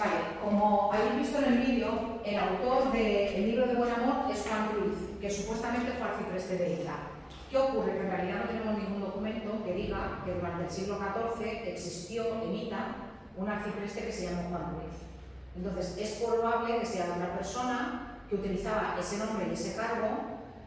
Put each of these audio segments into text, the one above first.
Vale, como habéis visto en el vídeo, el autor del libro de Buen Amor es Juan Ruiz, que supuestamente fue arcipreste de Ita. ¿Qué ocurre? Que en realidad no tenemos ningún documento que diga que durante el siglo XIV existió en Ita un arcipreste que se llamó Juan Ruiz. Entonces, es probable que sea otra persona que utilizaba ese nombre y ese cargo.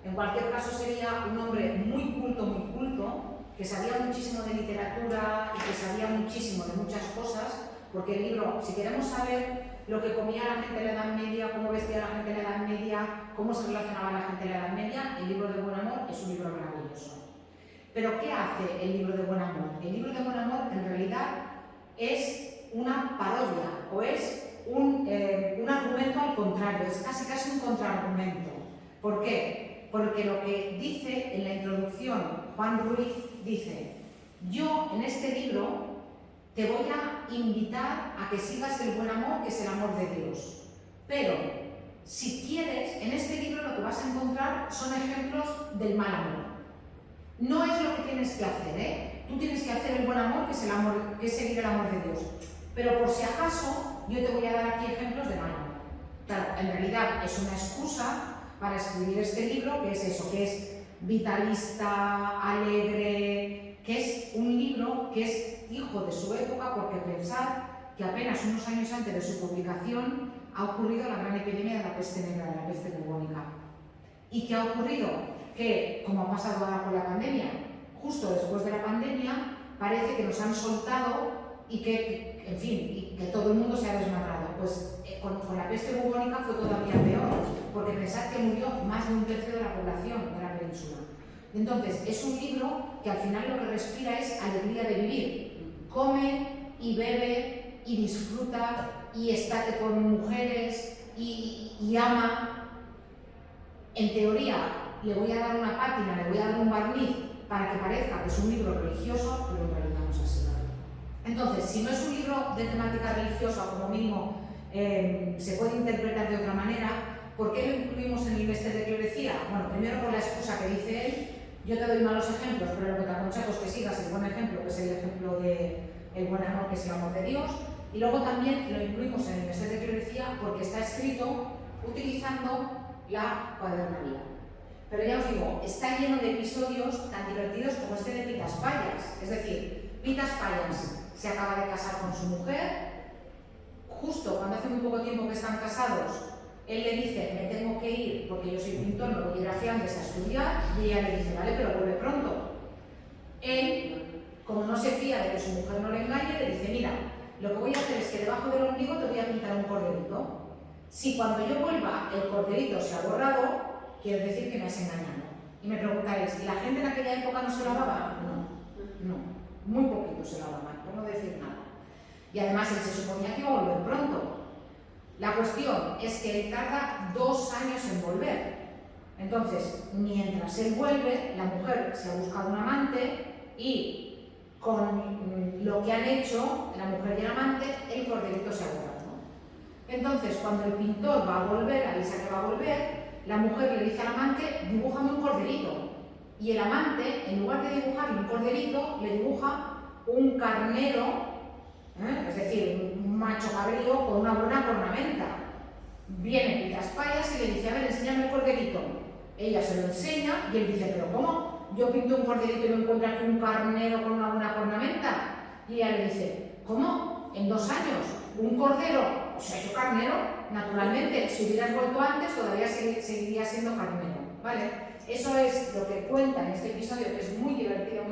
En cualquier caso, sería un hombre muy culto, que sabía muchísimo de literatura y que sabía muchísimo de muchas cosas, porque el libro, si queremos saber lo que comía la gente de la Edad Media, cómo vestía la gente de la Edad Media, cómo se relacionaba la gente de la Edad Media, el libro de Buen Amor es un libro maravilloso. Pero ¿qué hace el libro de Buen Amor? El libro de Buen Amor en realidad es una parodia o es un argumento al contrario, es casi un contraargumento. ¿Por qué? Porque lo que dice en la introducción Juan Ruiz dice: yo en este libro te voy a invitar a que sigas el buen amor, que es el amor de Dios. Pero, si quieres, en este libro lo que vas a encontrar son ejemplos del mal amor. No es lo que tienes que hacer, ¿eh? Tú tienes que hacer el buen amor, que es seguir el amor de Dios. Pero por si acaso, yo te voy a dar aquí ejemplos de mal amor. Claro, en realidad es una excusa para escribir este libro, que es eso, que es vitalista, alegre, que es un libro que es hijo de su época, porque pensad que apenas unos años antes de su publicación ha ocurrido la gran epidemia de la peste negra, de la peste bubónica. ¿Y qué ha ocurrido? Que, como ha pasado ahora con la pandemia, justo después de la pandemia, parece que nos han soltado y que, en fin, y que todo el mundo se ha desmadrado. Pues con la peste bubónica fue todavía peor, porque pensad que murió más de un tercio de la población de la península. Entonces, es un libro que al final lo que respira es alegría de vivir. Come y bebe y disfruta y estate con mujeres y ama. En teoría, le voy a dar una pátina, le voy a dar un barniz para que parezca que es un libro religioso, pero en realidad no es así. Entonces, si no es un libro de temática religiosa, como mínimo se puede interpretar de otra manera, ¿por qué lo incluimos en el Bester de Clerecía? Bueno, primero por la excusa que dice él. Yo te doy malos ejemplos, pero lo que te aconsejo es que sigas el buen ejemplo, que es el ejemplo del buen amor, que es el amor de Dios. Y luego también lo incluimos en el Bester de Clerecía porque está escrito utilizando la cuadernaria. Pero ya os digo, está lleno de episodios tan divertidos como este de Pitas Payas. Es decir, Pitas Payas se acaba de casar con su mujer. Justo cuando hace muy poco tiempo que están casados, él le dice: me tengo que ir porque yo soy pintor, me voy a ir hacia Andes a estudiar, y ella le dice: vale, pero vuelve pronto. Él, como no se fía de que su mujer no le engañe, le dice: mira, lo que voy a hacer es que debajo del ombligo te voy a pintar un corderito. Si cuando yo vuelva el corderito se ha borrado, quiere decir que me has engañado. Y me preguntáis: ¿y la gente en aquella época no se lavaba? No, muy poquito se lavaban, por no decir nada. Y además él se suponía que iba a volver pronto. La cuestión es que él tarda 2 años en volver. Entonces, mientras él vuelve, la mujer se ha buscado un amante y con lo que han hecho, la mujer y el amante, el corderito se ha borrado. Entonces, cuando el pintor va a volver, avisa que va a volver, la mujer le dice al amante: dibújame un corderito. Y el amante, en lugar de dibujarle un corderito, le dibuja un carnero, es decir, un macho cabrío con una buena cornamenta. Viene Pitas Payas y le dice: a ver, enséñame el corderito. Ella se lo enseña y él dice: ¿pero cómo? Yo pinto un corderito y me encuentro aquí un carnero con una buena cornamenta. Y ella le dice: ¿cómo? En 2 años, un cordero, o sea, yo carnero, naturalmente, si hubieras vuelto antes todavía seguiría siendo carnero, ¿vale? Eso es lo que cuenta en este episodio, que es muy divertido,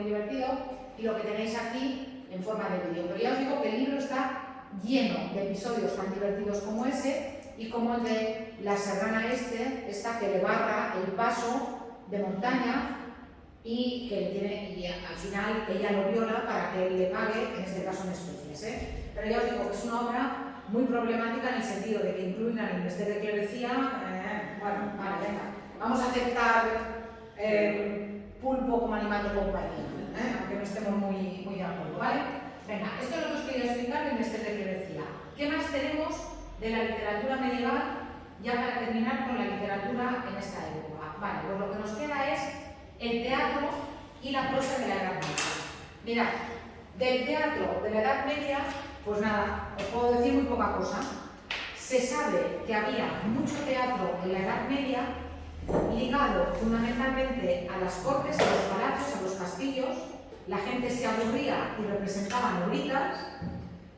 y lo que tenéis aquí en forma de vídeo. Pero ya os digo que el libro está lleno de episodios tan divertidos como ese, y como el de la serrana esta que le barra el paso de montaña y que al final ella lo viola para que él le pague, en este caso en especies. Pero ya os digo que es una obra muy problemática en el sentido de que incluyan el Bester de Clerecía. Bueno, vale, venga, vamos a aceptar pulpo como animal de compañía, aunque no estemos muy de acuerdo, ¿vale? Venga, esto es lo que os quería explicar del Bester de Clerecía. ¿Qué más tenemos de la literatura medieval, ya para terminar con la literatura en esta época? Vale, pues lo que nos queda es el teatro y la prosa de la Edad Media. Mirad, del teatro de la Edad Media, pues nada, os puedo decir muy poca cosa. Se sabe que había mucho teatro en la Edad Media ligado fundamentalmente a las cortes, a los palacios, a los castillos. La gente se aburría y representaba noblitas.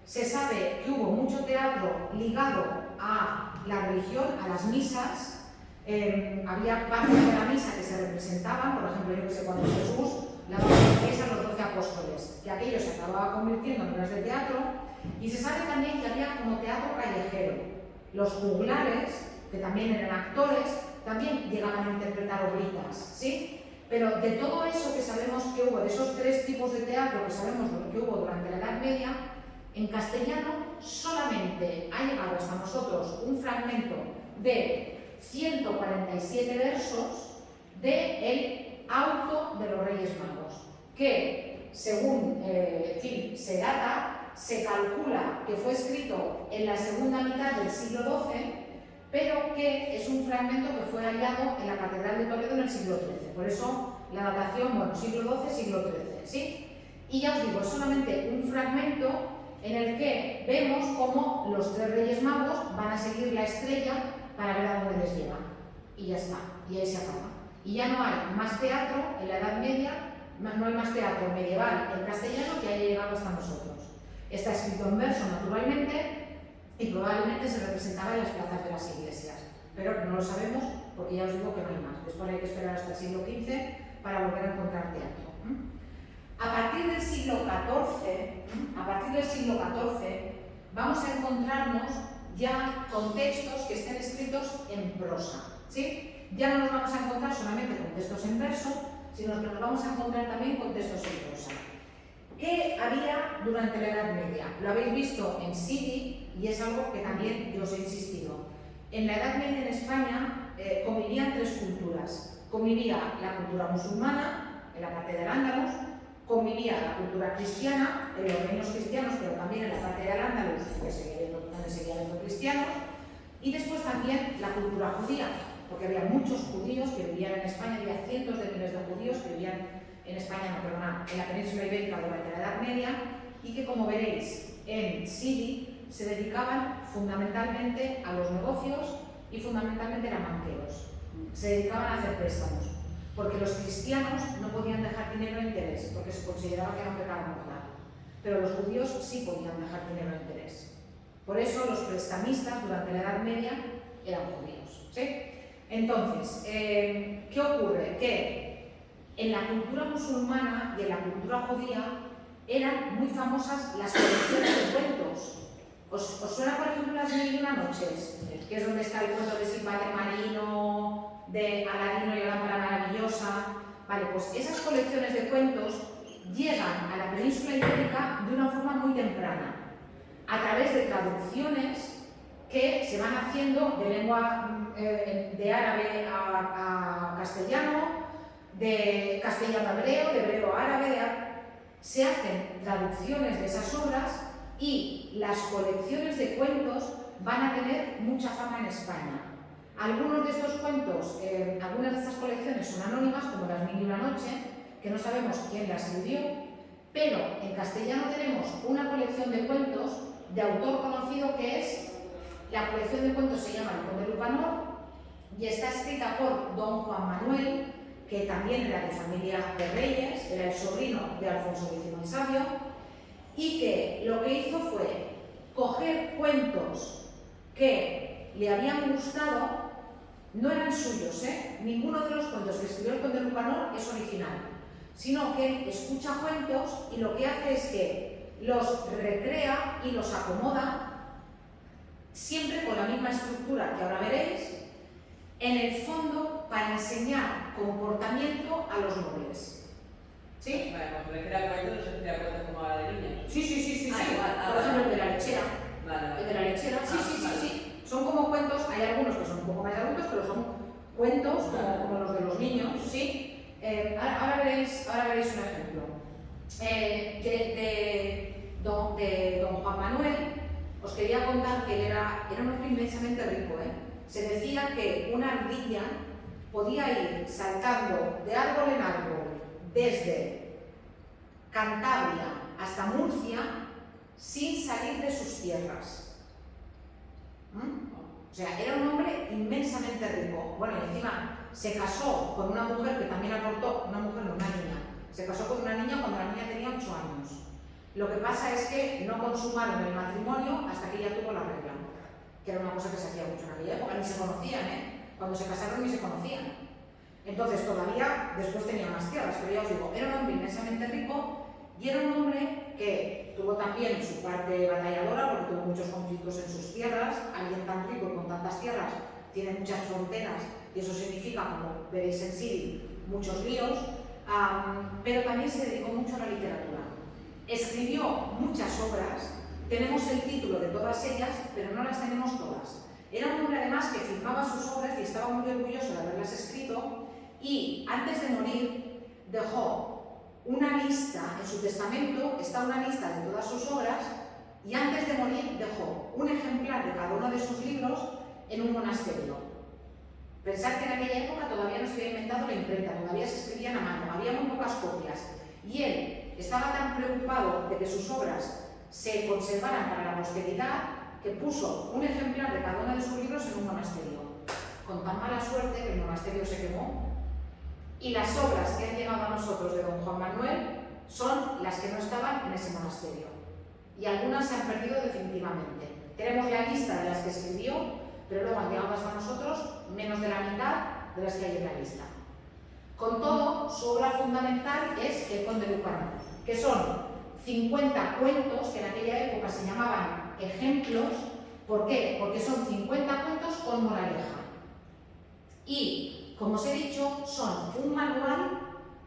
Se sabe que hubo mucho teatro ligado a la religión, a las misas. Había partes de la misa que se representaban, por ejemplo, yo que sé, cuando Jesús le daba a los 12 apóstoles, que aquello se acababa convirtiendo en obras de teatro. Y se sabe también que había como teatro callejero. Los juglares, que también eran actores, también llegaban a interpretar obritas, ¿sí? Pero de todo eso que sabemos que hubo, de esos tres tipos de teatro que sabemos que hubo durante la Edad Media, en castellano solamente ha llegado hasta nosotros un fragmento de 147 versos del Auto de los Reyes Magos, que según se data, se calcula que fue escrito en la segunda mitad del siglo XII, pero que es un fragmento que fue hallado en la Catedral de Toledo en el siglo XIII. Por eso la datación, bueno, siglo XII, siglo XIII, ¿sí? Y ya os digo, es solamente un fragmento en el que vemos cómo los tres Reyes Magos van a seguir la estrella para ver a dónde les lleva. Y ya está, y ahí se acaba. Y ya no hay más teatro en la Edad Media, no hay más teatro medieval en castellano que haya llegado hasta nosotros. Está escrito en verso, naturalmente, y probablemente se representaba en las plazas de las iglesias, pero no lo sabemos porque ya os digo que no hay más. Después hay que esperar hasta el siglo XV para volver a encontrar teatro. A partir del siglo XIV, vamos a encontrarnos ya con textos que estén escritos en prosa, ¿sí? Ya no nos vamos a encontrar solamente con textos en verso, sino que nos vamos a encontrar también con textos en prosa. ¿Qué había durante la Edad Media? Lo habéis visto en Siri y es algo que también yo os he insistido. En la Edad Media en España convivían tres culturas. Convivía la cultura musulmana, en la parte del Andalus, convivía la cultura cristiana, en los reinos cristianos, pero también en la parte del Andalus, donde seguían siendo cristianos, y después también la cultura judía, porque había muchos judíos que vivían en España, había cientos de miles de judíos que vivían en España, en la península ibérica durante la Edad Media, y que, como veréis en Siri, se dedicaban fundamentalmente a los negocios y fundamentalmente eran banqueros. Se dedicaban a hacer préstamos, porque los cristianos no podían dejar dinero a interés, porque se consideraba que era un pecado mortal, pero los judíos sí podían dejar dinero a interés. Por eso los prestamistas durante la Edad Media eran judíos, ¿sí? Entonces, ¿qué ocurre? Que en la cultura musulmana y en la cultura judía eran muy famosas las colecciones de cuentos. ¿Os suena, por ejemplo, Las Mil y una Noches? Que es donde está el cuento de Sinbad Marino, de Aladino y la lámpara maravillosa. Vale, pues esas colecciones de cuentos llegan a la península ibérica de una forma muy temprana, a través de traducciones que se van haciendo de lengua de árabe a castellano, de castellano a hebreo, de hebreo a árabe, se hacen traducciones de esas obras y las colecciones de cuentos van a tener mucha fama en España. Algunos de estos cuentos, algunas de estas colecciones son anónimas, como Las Mil y una Noche, que no sabemos quién las escribió, pero en castellano tenemos una colección de cuentos de autor conocido que es, la colección de cuentos se llama El Conde Lucanor y está escrita por don Juan Manuel, que también era de familia de reyes, era el sobrino de Alfonso X el Sabio, y que lo que hizo fue coger cuentos que le habían gustado, no eran suyos, ninguno de los cuentos que escribió el Conde Lucanor es original, sino que escucha cuentos y lo que hace es que los recrea y los acomoda, siempre con la misma estructura que ahora veréis, en el fondo para enseñar comportamiento a los nobles. ¿Sí? Vale, cuando le crea cuentos, no se crea cuentos como ahora de niña. Sí. Igual, por ejemplo, el de la lechera. Vale. El de la lechera, sí. Son como cuentos, hay algunos que son un poco más adultos, pero son cuentos como los de los niños, ¿sí? Ahora veréis un ejemplo. De don Juan Manuel, os quería contar que él era un hombre inmensamente rico, Se decía que una ardilla podía ir saltando de árbol en árbol desde Cantabria hasta Murcia sin salir de sus tierras. O sea, era un hombre inmensamente rico. Bueno, y encima se casó con una mujer que también aportó, una mujer, no, una niña. Se casó con una niña cuando la niña tenía 8 años. Lo que pasa es que no consumaron el matrimonio hasta que ella tuvo la regla, que era una cosa que se hacía mucho en aquella época, ni se conocían, cuando se casaron ni se conocían. Entonces todavía después tenía más tierras, pero ya os digo, era un hombre inmensamente rico y era un hombre que tuvo también su parte batalladora porque tuvo muchos conflictos en sus tierras. Alguien tan rico y con tantas tierras tiene muchas fronteras y eso significa, como veréis en Siri, muchos líos, pero también se dedicó mucho a la literatura. Escribió muchas obras, tenemos el título de todas ellas, pero no las tenemos todas. Era un hombre además que firmaba sus obras y estaba muy orgulloso de haberlas escrito, y antes de morir dejó una lista, en su testamento está una lista de todas sus obras, y antes de morir dejó un ejemplar de cada uno de sus libros en un monasterio. Pensad que en aquella época todavía no se había inventado la imprenta, todavía se escribían a mano, había muy pocas copias, y él estaba tan preocupado de que sus obras se conservaran para la posteridad que puso un ejemplar de cada uno de sus libros en un monasterio, con tan mala suerte que el monasterio se quemó, y las obras que han llegado a nosotros de don Juan Manuel son las que no estaban en ese monasterio, y algunas se han perdido definitivamente. Tenemos la lista de las que escribió, pero luego han llegado hasta nosotros menos de la mitad de las que hay en la lista. Con todo, su obra fundamental es El Conde Lucarno, que son 50 cuentos que en aquella época se llamaban ejemplos. ¿Por qué? Porque son 50 cuentos con moraleja. Y, como os he dicho, son un manual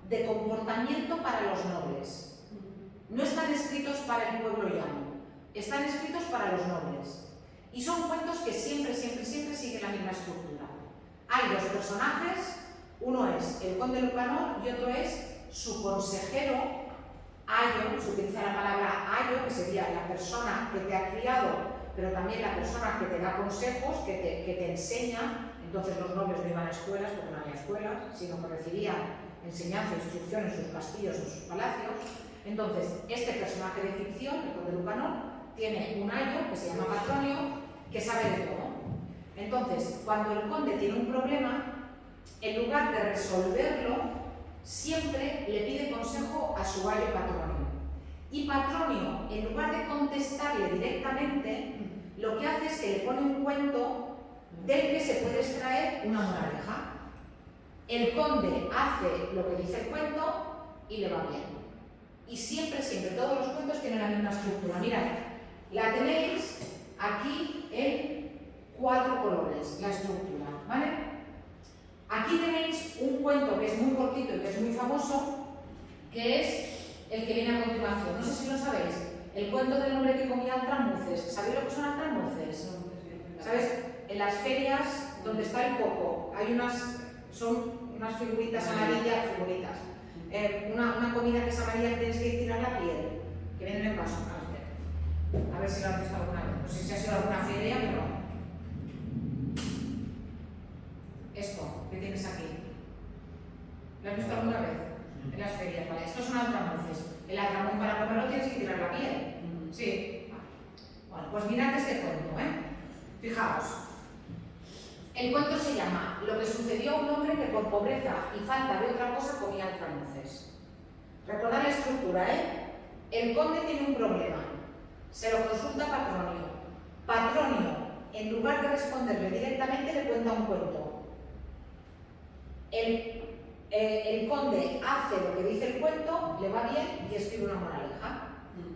de comportamiento para los nobles. No están escritos para el pueblo llano, están escritos para los nobles. Y son cuentos que siempre siguen la misma estructura. Hay dos personajes, uno es el conde Lucanor y otro es su consejero, ayo. Se utiliza la palabra ayo, que sería la persona que te ha criado, pero también la persona que te da consejos, que te enseña. Entonces los nobles no iban a escuelas porque no había escuelas, sino que recibían enseñanza e instrucción en sus castillos, en sus palacios. Entonces, este personaje de ficción, el conde Lucanor, tiene un ayo que se llama Patronio, que sabe de todo. Entonces, cuando el conde tiene un problema, en lugar de resolverlo, siempre le pide consejo a su ayo Patronio. Y Patronio, en lugar de contestarle directamente, lo que hace es que le pone un cuento del que se puede extraer una moraleja. El conde hace lo que dice el cuento y le va bien. Y siempre, todos los cuentos tienen la misma estructura. Mirad, la tenéis aquí en 4 colores, la estructura, ¿vale? Aquí tenéis un cuento que es muy cortito y que es muy famoso, que es el que viene a continuación. No sé si lo sabéis. El cuento del hombre que comía altramuces. ¿Sabéis lo que son altramuces? ¿Sabes? En las ferias donde está el coco hay son unas figuritas amarillas, una comida que es amarilla que tienes que tirar la piel, que viene en el vaso. A ver si lo has visto alguna vez. No sé si ha sido alguna feria, pero esto que tienes aquí, ¿lo has visto alguna vez? En las ferias, ¿vale? Estos son altramuces. El altramuz para comerlo tienes que tirar la piel. Sí. Bueno, pues mirad este cuento, Fijaos. El cuento se llama Lo que sucedió a un hombre que por pobreza y falta de otra cosa comía altramuces. Recordad la estructura, El conde tiene un problema. Se lo consulta a Patronio. Patronio, en lugar de responderle directamente, le cuenta un cuento. El conde hace lo que dice el cuento, le va bien y escribe una moraleja.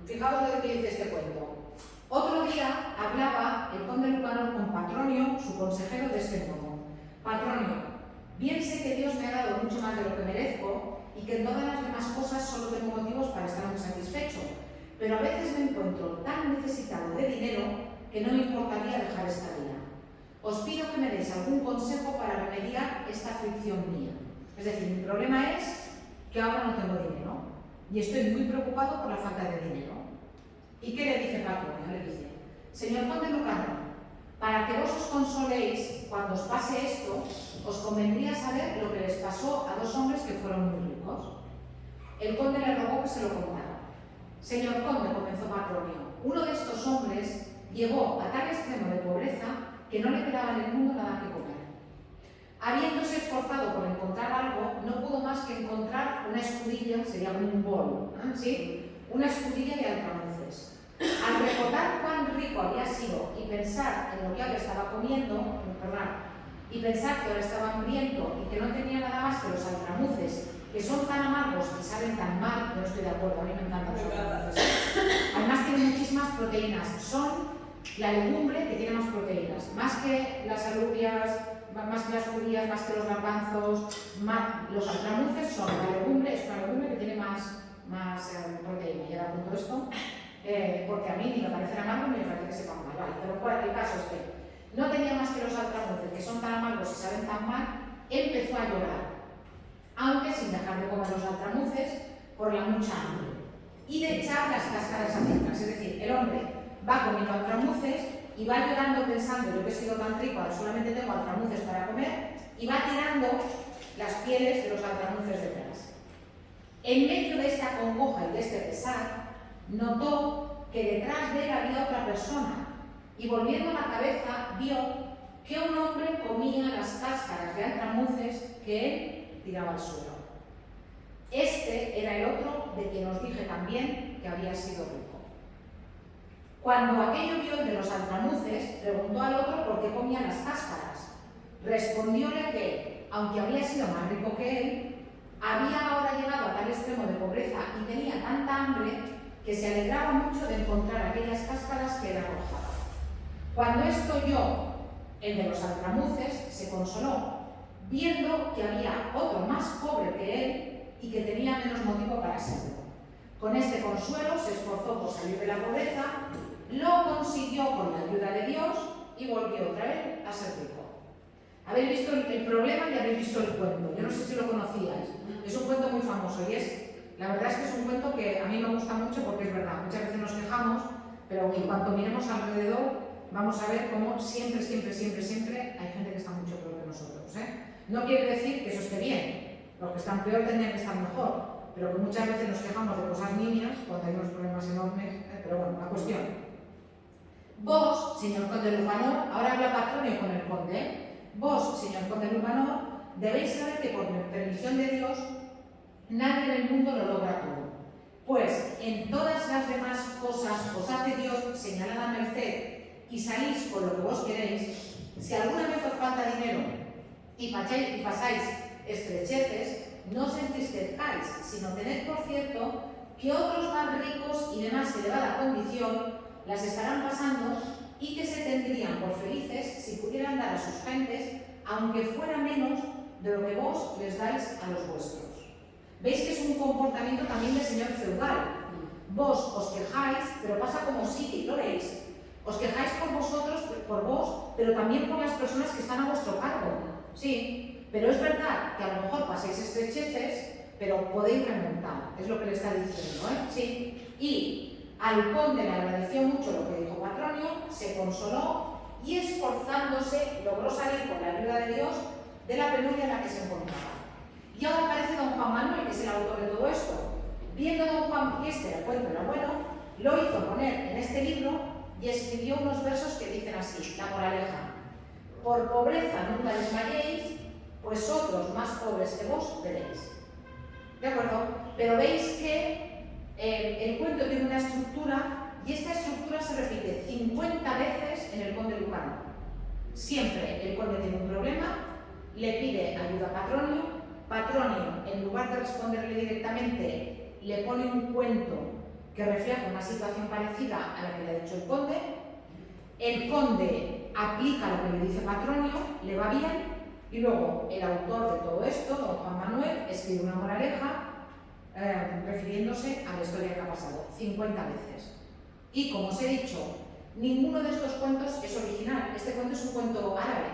Fijaos lo que dice este cuento. Otro día hablaba el conde Lucanor con Patronio, su consejero, de este modo. Patronio, bien sé que Dios me ha dado mucho más de lo que merezco y que en todas las demás cosas solo tengo motivos para estar muy satisfecho, pero a veces me encuentro tan necesitado de dinero que no me importaría dejar esta vida. Os pido que me deis algún consejo para remediar esta aflicción mía. Es decir, mi problema es que ahora no tengo dinero y estoy muy preocupado por la falta de dinero. ¿Y qué le dice Patronio? Le dice: señor conde Lucanor, para que vos os consoléis cuando os pase esto, os convendría saber lo que les pasó a 2 hombres que fueron muy ricos. El conde le rogó que se lo contara. Señor conde, comenzó Patronio, uno de estos hombres llegó a tal extremo de pobreza que no le quedaba en el mundo nada que comer. Habiéndose esforzado por encontrar algo, no pudo más que encontrar una escudilla, sería un bol, ¿sí? Una escudilla de altramuces. Al recordar cuán rico había sido y pensar en lo que ahora estaba comiendo, y pensar que ahora estaba hambriento y que no tenía nada más que los altramuces, que son tan amargos y saben tan mal, yo no estoy de acuerdo, a mí me encantan los altramuces. Además tienen muchísimas proteínas, son la legumbre que tiene más proteínas, más que las alubias, más que las judías, más que los garbanzos, los altramuces son la legumbre, es una legumbre que tiene más proteína. Y ahora con todo esto, porque a mí ni me parecen amargos ni me parece que sepan mal, ¿vale? Pero el caso es que no tenía más que los altramuces, que son tan amargos y saben tan mal, empezó a llorar, aunque sin dejar de comer los altramuces por la mucha hambre, y de echar las cáscaras atrás. Es decir, el hombre va comiendo altramuces y va llorando pensando, yo que he sido tan rico, ahora solamente tengo altramuces para comer, y va tirando las pieles de los altramuces detrás. En medio de esta congoja y de este pesar, notó que detrás de él había otra persona, y volviendo la cabeza vio que un hombre comía las cáscaras de altramuces que él tiraba al suelo. Este era el otro de quien os dije también que había sido rico. Cuando aquello vio el de los altramuces, preguntó al otro por qué comía las cáscaras. Respondióle que, aunque había sido más rico que él, había ahora llegado a tal extremo de pobreza y tenía tanta hambre que se alegraba mucho de encontrar aquellas cáscaras que él arrojaba. Cuando esto oyó, el de los altramuces se consoló, viendo que había otro más pobre que él y que tenía menos motivo para serlo. Con este consuelo se esforzó por salir de la pobreza, lo consiguió con la ayuda de Dios y volvió otra vez a ser rico. Habéis visto el problema y habéis visto el cuento. Yo no sé si lo conocíais. Es un cuento muy famoso y la verdad es que es un cuento que a mí me gusta mucho porque es verdad. Muchas veces nos quejamos, pero en cuanto miremos alrededor vamos a ver cómo siempre hay gente que está mucho peor que nosotros, ¿eh? No quiere decir que eso esté bien. Los que están peor tendrían que estar mejor, pero que muchas veces nos quejamos de cosas niñas cuando hay unos problemas enormes. Pero bueno, la cuestión. Vos, señor conde Lucanor, ahora habla Patronio con el conde, vos, señor conde Lucanor, debéis saber que por permisión de Dios nadie en el mundo lo logra todo. Pues en todas las demás cosas os hace Dios señalada merced y salís con lo que vos queréis. Si alguna vez os falta dinero y pasáis estrecheces, no os entristezcáis, sino tened por cierto que otros más ricos y de más elevada condición las estarán pasando y que se tendrían por felices si pudieran dar a sus gentes, aunque fuera menos de lo que vos les dais a los vuestros. Veis que es un comportamiento también del señor feudal. Vos os quejáis, pero pasa como si, ¿lo veis? Os quejáis por vosotros, por vos, pero también por las personas que están a vuestro cargo. Sí, pero es verdad que a lo mejor pasáis estrecheces, pero podéis remontar, es lo que le está diciendo, ¿eh? Sí. Y al conde le agradeció mucho lo que dijo Patronio, se consoló y esforzándose logró salir con la ayuda de Dios de la penuria en la que se encontraba. Y ahora aparece don Juan Manuel, que es el autor de todo esto. Viendo don Juan que el cuento era bueno, lo hizo poner en este libro y escribió unos versos que dicen así, la moraleja: por pobreza nunca desmayéis, pues otros más pobres que vos veréis. ¿De acuerdo? Pero veis que el cuento tiene una estructura y esta estructura se repite 50 veces en el conde Lucanor. Siempre el conde tiene un problema, le pide ayuda a Patronio, Patronio, en lugar de responderle directamente, le pone un cuento que refleja una situación parecida a la que le ha dicho el conde aplica lo que le dice Patronio, le va bien, y luego el autor de todo esto, don Juan Manuel, escribe una moraleja refiriéndose a la historia que ha pasado 50 veces. Y como os he dicho, ninguno de estos cuentos es original. Este cuento es un cuento árabe.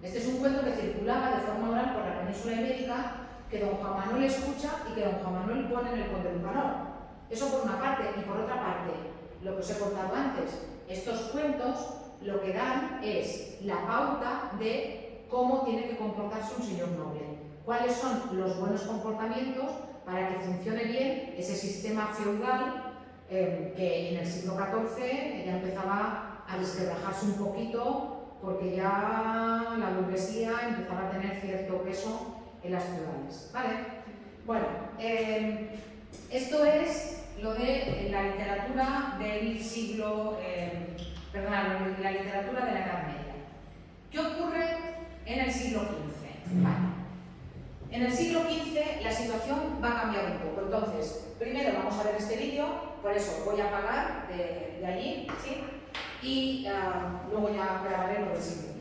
Este es un cuento que circulaba de forma oral por la península ibérica, que don Juan Manuel escucha y que don Juan Manuel pone en el conde Lucanor. Eso por una parte. Y por otra parte, lo que os he contado antes, estos cuentos lo que dan es la pauta de cómo tiene que comportarse un señor noble. Cuáles son los buenos comportamientos para que funcione bien ese sistema feudal que en el siglo XIV ya empezaba a desquebrajarse un poquito porque ya la burguesía empezaba a tener cierto peso en las ciudades, ¿vale? Bueno, esto es lo de la literatura del siglo, perdón, la literatura de la Edad Media. ¿Qué ocurre en el siglo XV? Vale. En el siglo XV la situación va a cambiar un poco. Entonces, primero vamos a ver este vídeo, por eso voy a apagar de allí, ¿sí? Y luego ya grabaré lo del siglo